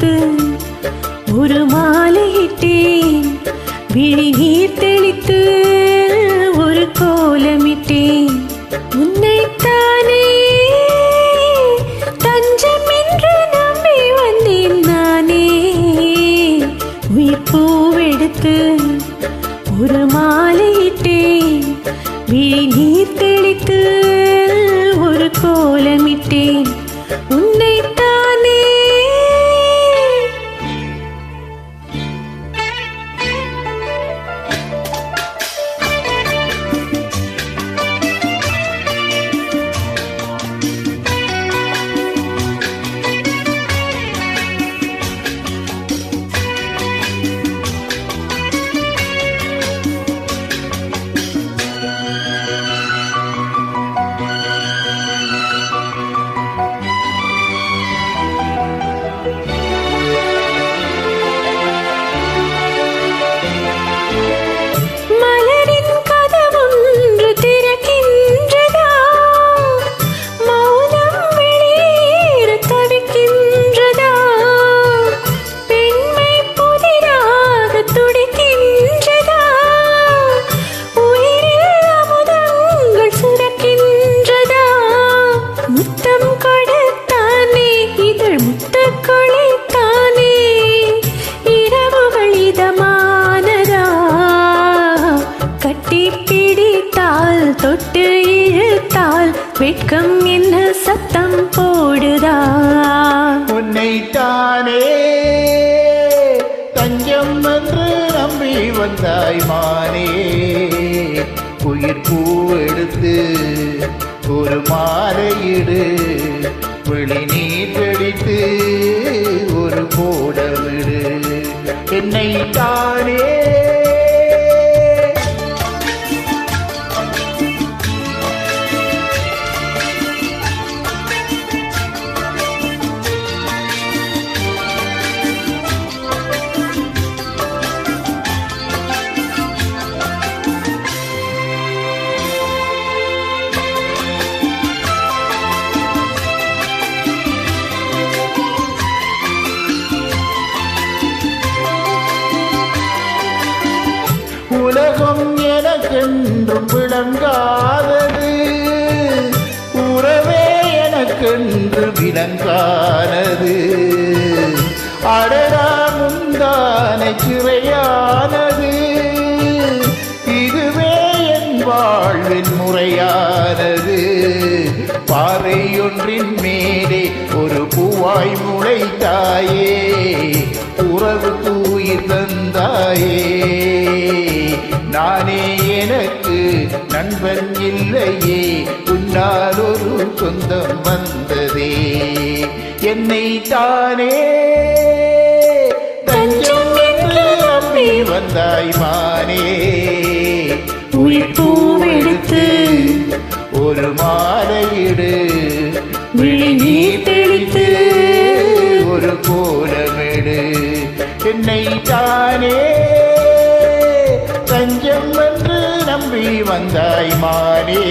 பூவெடுத்து ஒரு மாலையிட்டேன், விழி நீர் தெளித்து ஒரு கோலமிட்டேன். உன்னைத்தானே தஞ்சம் என்று நம்பி வந்தேன் நானே. உயிர் பூவெடுத்து ஒரு மாலையிட்டேன், விழி நீர் தெளித்து ஒரு கோலமிட்டேன். உன்னைத்தானே பிடித்தால் தொட்டு இழுத்தால் வெட்கம் என்ன சத்தம் போடுதா? உன்னைத்தானே தஞ்சம் என்று நம்பி வந்தாய் மானே. உயிர் பூவெடுத்து ஒரு மாலையிடு, விழி நீர் தெளித்து ஒரு கோலமிடு. என்னைத்தானே உலகம் எனக்கென்றும் விளங்காதது, உறவே எனக்கென்று விளங்கானது. அடடா முந்தானை சிறையானது, இதுவே என் வாழ்வின் முறையானது. பாறையொன்றின் மேலே ஒரு பூவாய் முளைத்தாயே, உறவு உயிர் தந்தாயே. நானே எனக்கு நண்பன் இல்லையே, உன்னால் ஒரு சொந்தம் வந்ததே. என்னைத்தானே தஞ்சம் என்று நம்பி வந்தாய் மானே. உயிர் பூவெடுத்து ஒரு மாலையிடு, விழி நீர் தெளித்து ஒரு கோலமிடு. என்னைத்தானே தஞ்சம் என்று நம்பி வந்தாய் மானே.